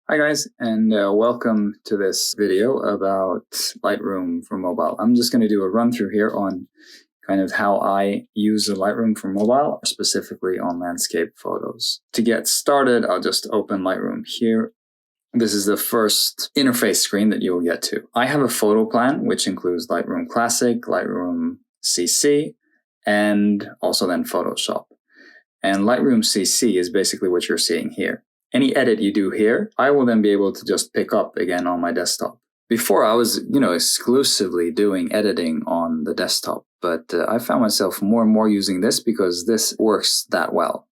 Hi guys, and welcome to this video about Lightroom for mobile. I'm just going to do a run through here on kind of how I use the Lightroom for mobile, specifically on landscape photos. To get started, I'll just open Lightroom here. This is the first interface screen that you'll get to. I have a photo plan, which includes Lightroom Classic, Lightroom CC, and also then Photoshop. And Lightroom CC is basically what you're seeing here. Any edit you do here, I will then be able to just pick up again on my desktop. Before I was, exclusively doing editing on the desktop, but I found myself more and more using this because this works that well.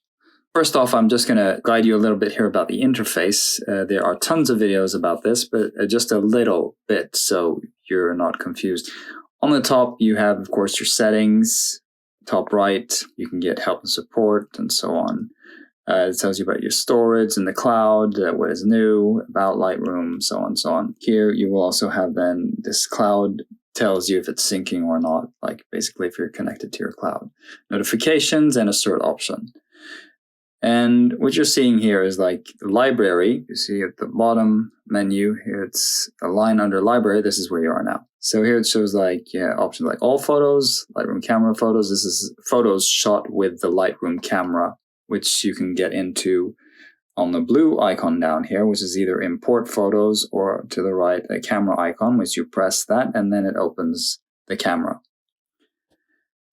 First off, I'm just going to guide you a little bit here about the interface. There are tons of videos about this, but just a little bit so you're not confused. On the top, you have, of course, your settings. Top right, you can get help and support and so on. It tells you about your storage in the cloud, what is new, about Lightroom, so on and so on. Here you will also have then this cloud tells you if it's syncing or not, like basically if you're connected to your cloud. Notifications and a sort option. And what you're seeing here is like the library. You see at the bottom menu here, it's a line under library. This is where you are now. So here it shows like options like all photos, Lightroom camera photos. This is photos shot with the Lightroom camera, which you can get into on the blue icon down here, which is either import photos, or to the right, a camera icon, which you press that and then it opens the camera.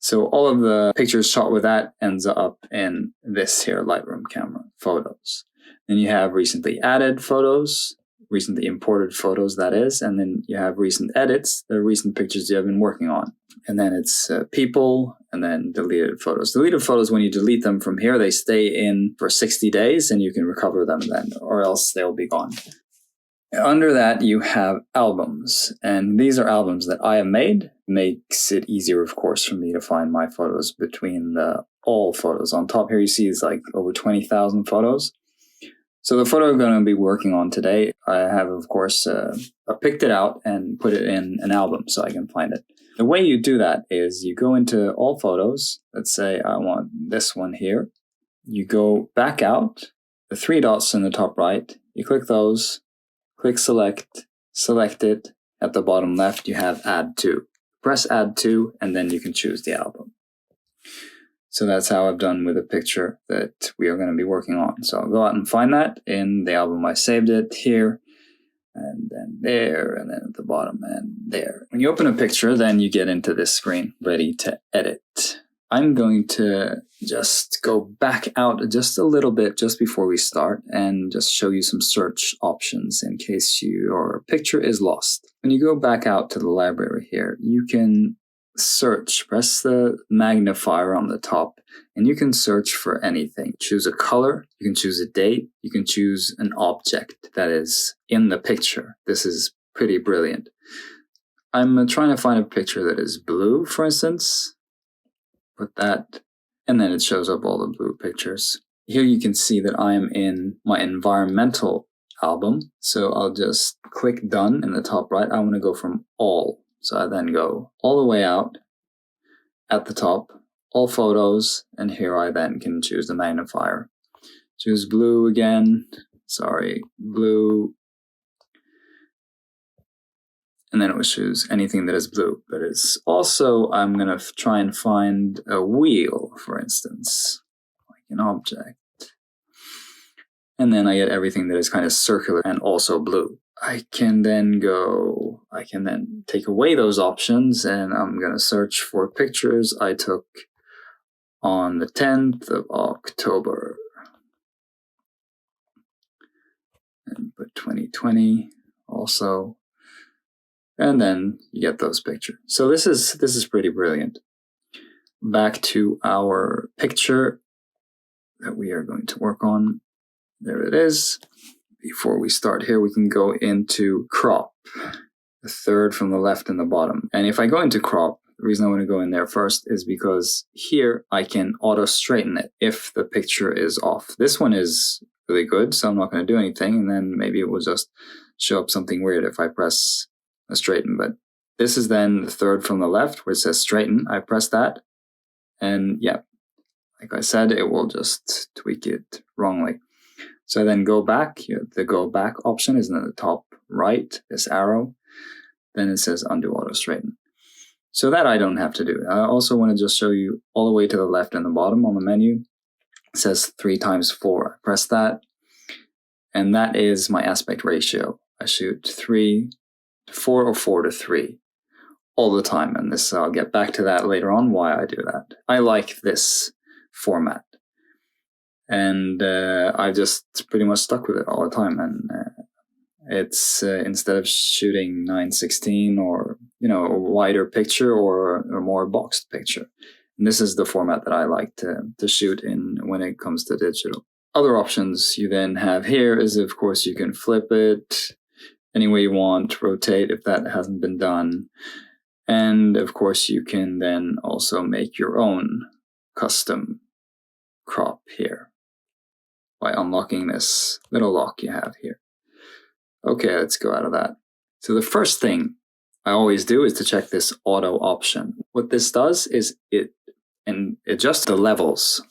So all of the pictures shot with that ends up in this here Lightroom camera photos. Then you have recently added photos, recently imported photos, that is, and then you have recent edits, the recent pictures you have been working on. And then it's people, and then deleted photos. Deleted photos, when you delete them from here, they stay in for 60 days, and you can recover them then, or else they'll be gone. Under that, you have albums, and these are albums that I have made. Makes it easier, of course, for me to find my photos between the all photos. On top here, you see is like over 20,000 photos. So the photo I'm going to be working on today, I have, of course, I picked it out and put it in an album so I can find it. The way you do that is you go into all photos. Let's say I want this one here. You go back out, the three dots in the top right, you click those, click select, select it. At the bottom left, you have add to. Press add to, and then you can choose the album. So that's how I've done with a picture that we are going to be working on. So I'll go out and find that in the album. I saved it here, and then there, and then at the bottom, and there. When you open a picture, then you get into this screen, ready to edit. I'm going to just go back out just a little bit just before we start and just show you some search options in case your picture is lost. When you go back out to the library here, you can search, press the magnifier on the top, and you can search for anything. Choose a color, you can choose a date, you can choose an object that is in the picture. This is pretty brilliant. I'm trying to find a picture that is blue, for instance. Put that, and then it shows up all the blue pictures. Here you can see that I am in my environmental album. So I'll just click done in the top right. I want to go from all. So I then go all the way out at the top, all photos, and here I then can choose the magnifier. Choose blue again, blue, and then it will choose anything that is blue. But it's also, I'm going to try and find a wheel, for instance, like an object. And then I get everything that is kind of circular and also blue. I can then take away those options, and I'm going to search for pictures I took on the 10th of October. And put 2020 also. And then you get those pictures. So this is pretty brilliant. Back to our picture that we are going to work on. There it is. Before we start here, we can go into crop, the third from the left and the bottom. And if I go into crop, the reason I want to go in there first is because here I can auto straighten it if the picture is off. This one is really good, so I'm not going to do anything, and then maybe it will just show up something weird if I press a straighten. But this is then the third from the left where it says straighten. I press that, and yeah, like I said, it will just tweak it wrongly. So then go back. The go back option is in the top right, this arrow. Then it says undo auto straighten. So that I don't have to do. I also want to just show you all the way to the left and the bottom on the menu. It says 3x4. I press that. And that is my aspect ratio. I shoot 3 to 4 or 4 to 3 all the time. And this, I'll get back to that later on, why I do that. I like this format. And I've just pretty much stuck with it all the time. And it's instead of shooting 9:16 or a wider picture or a more boxed picture. And this is the format that I like to shoot in when it comes to digital. Other options you then have here is, of course, you can flip it any way you want, rotate if that hasn't been done. And of course, you can then also make your own custom crop here by unlocking this little lock you have here. Okay, let's go out of that. So the first thing I always do is to check this auto option. What this does is it adjusts the levels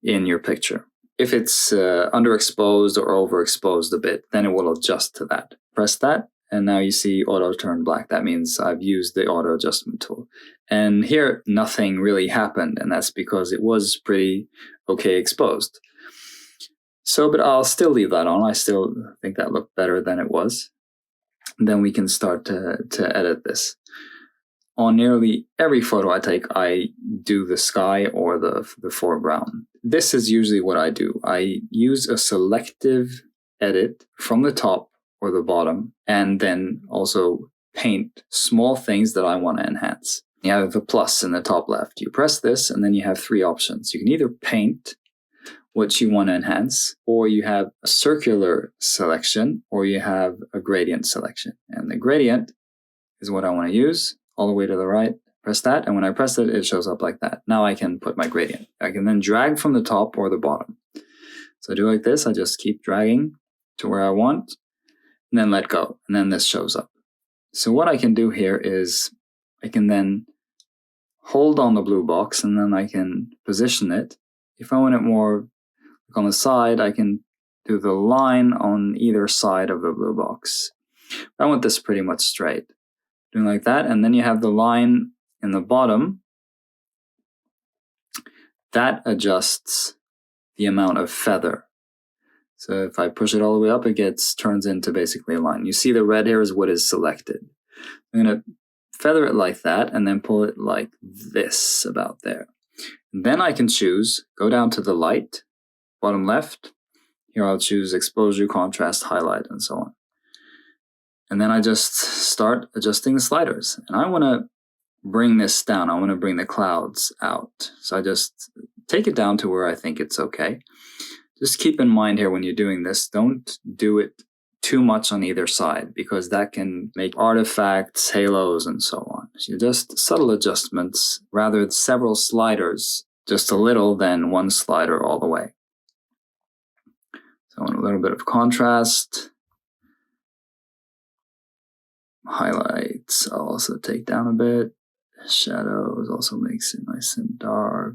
in your picture. If it's underexposed or overexposed a bit, then it will adjust to that. Press that, and now you see auto turn black. That means I've used the auto adjustment tool. And here, nothing really happened, and that's because it was pretty okay exposed. So, but I'll still leave that on. I still think that looked better than it was. And then we can start to edit this. On nearly every photo I take, I do the sky or the foreground. This is usually what I do. I use a selective edit from the top or the bottom, and then also paint small things that I want to enhance. You have the plus in the top left. You press this, and then you have 3 options. You can either paint what you want to enhance, or you have a circular selection, or you have a gradient selection. And the gradient is what I want to use, all the way to the right. Press that, and when I press it, it shows up like that. Now I can put my gradient. I can then drag from the top or the bottom. So I do like this. I just keep dragging to where I want, and then let go, and then this shows up. So what I can do here is I can then hold on the blue box, and then I can position it. If I want it more on the side, I can do the line on either side of the blue box. I want this pretty much straight. Doing like that, and then you have the line in the bottom. That adjusts the amount of feather. So if I push it all the way up, it turns into basically a line. You see the red here is what is selected. I'm going to feather it like that, and then pull it like this, about there. And then I can choose, go down to the light, bottom left. Here I'll choose exposure, contrast, highlight, and so on. And then I just start adjusting the sliders. And I want to bring this down. I want to bring the clouds out. So I just take it down to where I think it's okay. Just keep in mind here when you're doing this, don't do it too much on either side, because that can make artifacts, halos, and so on. So just subtle adjustments, rather several sliders, just a little than one slider all the way. So I want a little bit of contrast. Highlights, I'll also take down a bit. Shadows also makes it nice and dark.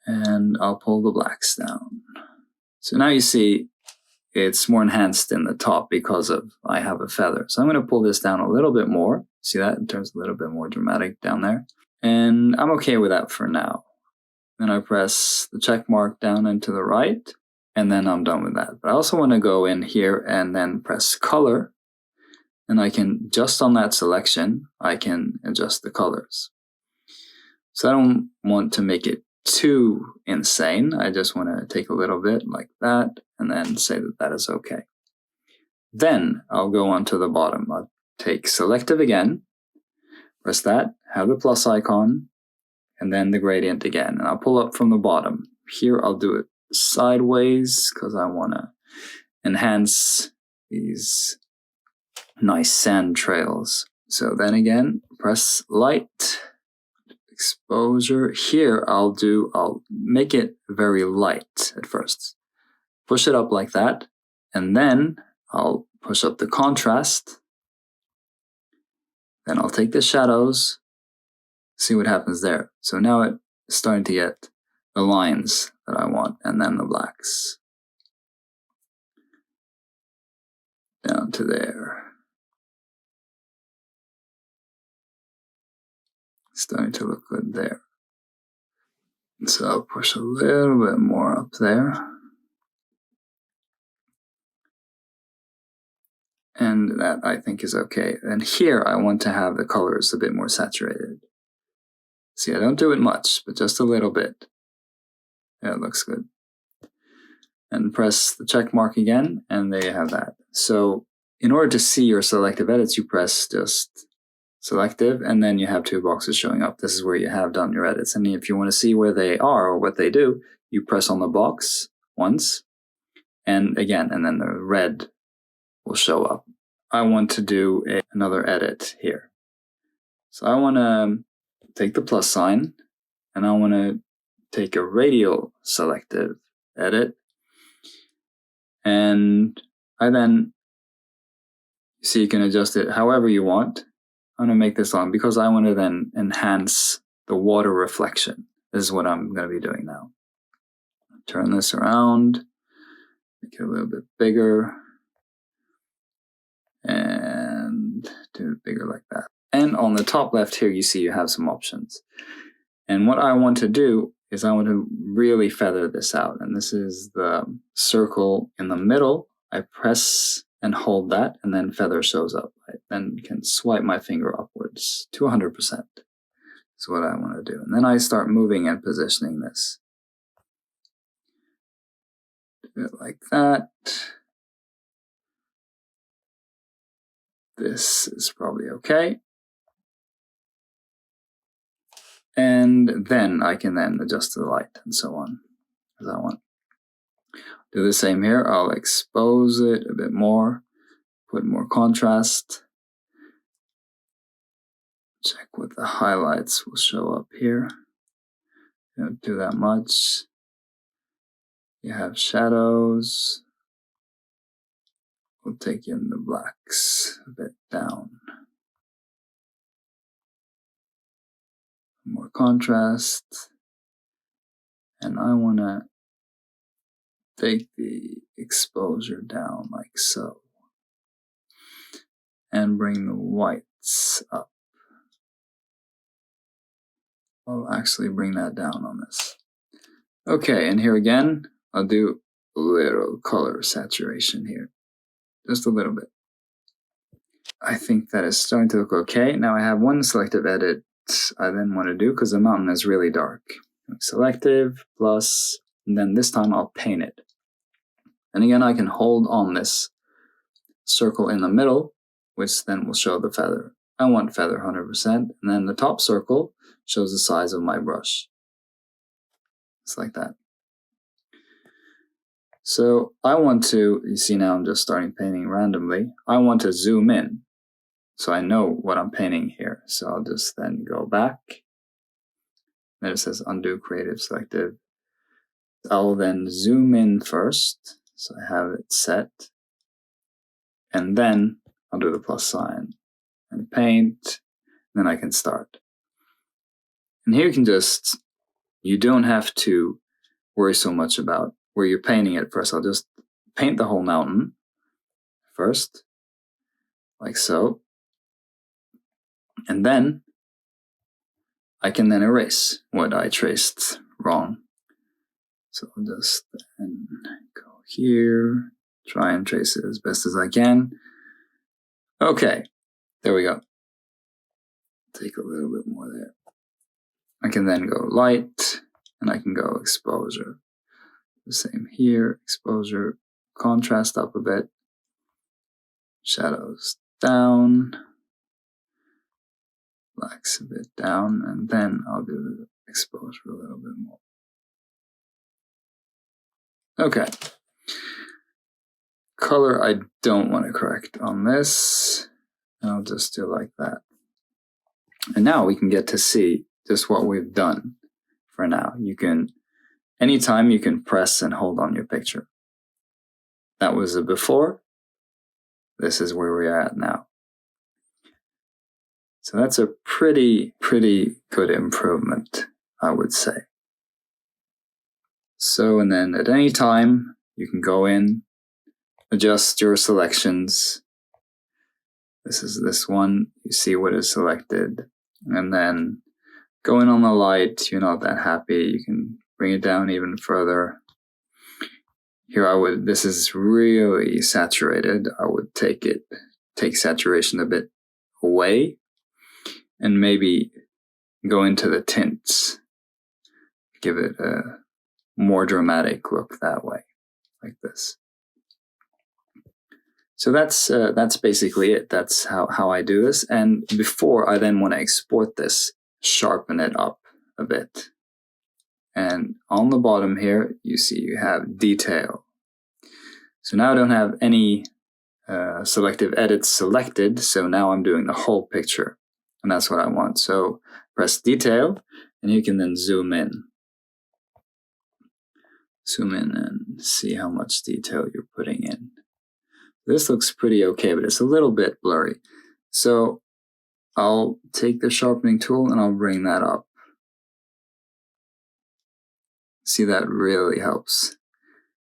And I'll pull the blacks down. So now you see it's more enhanced in the top because I have a feather. So I'm going to pull this down a little bit more. See that? It turns a little bit more dramatic down there. And I'm okay with that for now. Then I press the check mark down and to the right. And then I'm done with that. But I also want to go in here and then press color. And I can, just on that selection, I can adjust the colors. So I don't want to make it too insane. I just want to take a little bit like that and then say that that is okay. Then I'll go on to the bottom. I'll take selective again, press that, have the plus icon, and then the gradient again. And I'll pull up from the bottom. Here I'll do it sideways because I want to enhance these nice sand trails. So then again, press light, exposure. Here I'll make it very light at first. Push it up like that, and then I'll push up the contrast. Then I'll take the shadows, see what happens there. So now it's starting to get the lines that I want, and then the blacks. Down to there. Starting to look good there. So I'll push a little bit more up there. And that I think is okay. And here I want to have the colors a bit more saturated. See, I don't do it much, but just a little bit. Yeah, it looks good. And press the check mark again, and there you have that. So in order to see your selective edits, you press just selective, and then you have two boxes showing up. This is where you have done your edits. And if you want to see where they are or what they do, you press on the box once, and again, and then the red will show up. I want to do another edit here. So I want to take the plus sign, and I want to take a radial selective edit. And I then, so you can adjust it however you want. I'm going to make this long because I want to then enhance the water reflection. This is what I'm going to be doing now. Turn this around, make it a little bit bigger, and do it bigger like that. And on the top left here, you see you have some options. And what I want to do is I want to really feather this out. And this is the circle in the middle. I press and hold that, and then feather shows up. I then can swipe my finger upwards to 100%. That's what I want to do. And then I start moving and positioning this. Do it like that. This is probably okay. And then I can then adjust the light and so on as I want. Do the same here. I'll expose it a bit more, put more contrast. Check what the highlights will show up here. Don't do that much. You have shadows. We'll take in the blacks a bit down. More contrast. And I want to take the exposure down like so. And bring the whites up. I'll actually bring that down on this. Okay, and here again, I'll do a little color saturation here. Just a little bit. I think that is starting to look okay. Now I have one selective edit I then want to do because the mountain is really dark. Selective, plus, and then this time I'll paint it. And again, I can hold on this circle in the middle, which then will show the feather. I want feather 100%, and then the top circle shows the size of my brush. It's like that. So I want to, you see now I'm just starting painting randomly. I want to zoom in so I know what I'm painting here. So I'll just then go back. Then it says undo creative selective. I'll then zoom in first. So I have it set. And then I'll do the plus sign and paint. Then I can start. And here you can just, you don't have to worry so much about where you're painting it first. I'll just paint the whole mountain first, like so. And then I can then erase what I traced wrong. So I'll just then go here, try and trace it as best as I can. Okay, there we go. Take a little bit more there. I can then go light, and I can go exposure. The same here, exposure, contrast up a bit, shadows down, blacks a bit down, and then I'll do the exposure a little bit more. Okay. Color I don't want to correct on this. I'll just do like that. And now we can get to see just what we've done for now. You can, anytime you can press and hold on your picture. That was a before. This is where we're at now. So that's a pretty good improvement, I would say. So, and then at any time, you can go in, adjust your selections. This is this one, you see what is selected. And then go in on the light, you're not that happy, you can bring it down even further. Here this is really saturated. I would take saturation a bit away and maybe go into the tints. Give it a more dramatic look that way, like this. So that's basically it. That's how I do this. And before I then want to export this, sharpen it up a bit. And on the bottom here, you see you have detail. So now I don't have any selective edits selected. So now I'm doing the whole picture. And that's what I want. So press detail, and you can then zoom in. Zoom in and see how much detail you're putting in. This looks pretty okay, but it's a little bit blurry. So I'll take the sharpening tool and I'll bring that up. See, that really helps.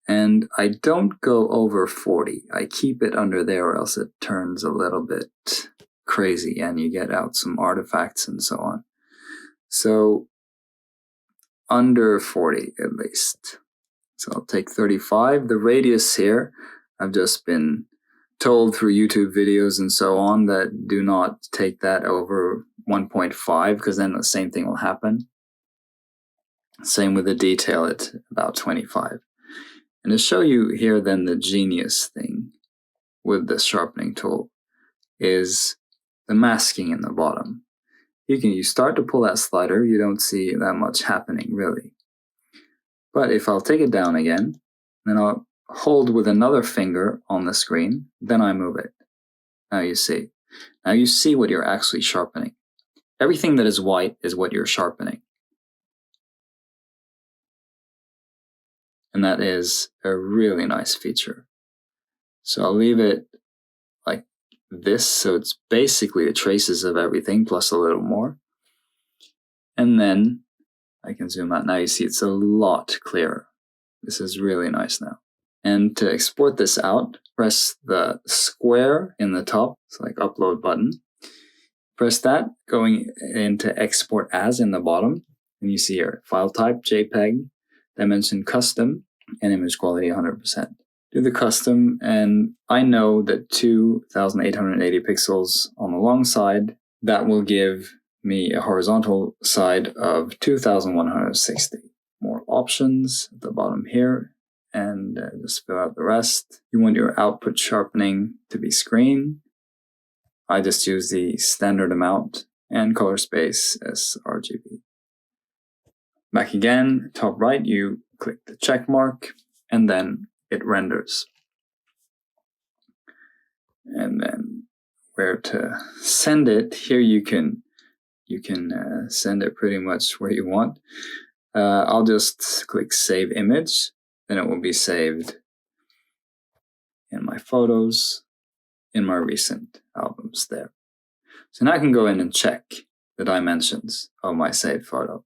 And I don't go over 40. I keep it under there or else it turns a little bit crazy and you get out some artifacts and so on. So under 40 at least. So I'll take 35. The radius here, I've just been told through YouTube videos and so on that do not take that over 1.5 because then the same thing will happen. Same with the detail at about 25. And to show you here then the genius thing with the sharpening tool is the masking in the bottom. You start to pull that slider, you don't see that much happening really. But if I'll take it down again, then I'll hold with another finger on the screen, then I move it. Now you see. Now you see what you're actually sharpening. Everything that is white is what you're sharpening. And that is a really nice feature. So I'll leave it like this, so it's basically the traces of everything plus a little more. And then I can zoom out. Now you see it's a lot clearer. This is really nice now. And to export this out, press the square in the top, it's like upload button. Press that, going into export as in the bottom. And you see here, file type, JPEG, dimension custom, and image quality 100%. Do the custom, and I know that 2880 pixels on the long side, that will give me a horizontal side of 2160. More options at the bottom here, and just fill out the rest. You want your output sharpening to be screen. I just use the standard amount, and color space as RGB. Back again, top right, you click the check mark, and then it renders. And then where to send it, here you can send it pretty much where you want. I'll just click save image, then it will be saved in my photos, in my recent albums there. So now I can go in and check the dimensions of my saved photo.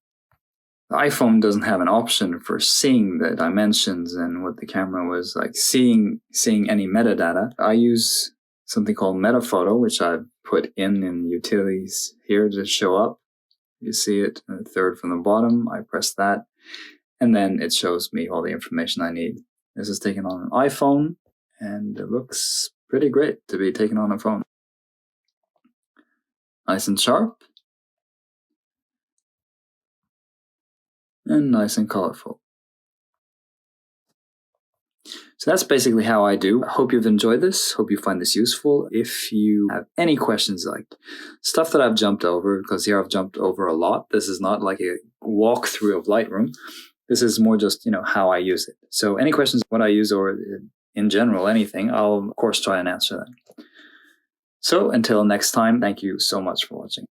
The iPhone doesn't have an option for seeing the dimensions and what the camera was like, seeing any metadata. I use something called Metaphoto, which I've put in the utilities here to show up. You see it third from the bottom. I press that, and then it shows me all the information I need. This is taken on an iPhone, and it looks pretty great to be taken on a phone. Nice and sharp, and nice and colorful. So that's basically how I do. I hope you've enjoyed this. Hope you find this useful. If you have any questions, like stuff that I've jumped over, because here I've jumped over a lot. This is not like a walkthrough of Lightroom. This is more just, how I use it. So any questions, what I use, or in general, anything, I'll of course try and answer them. So until next time, thank you so much for watching.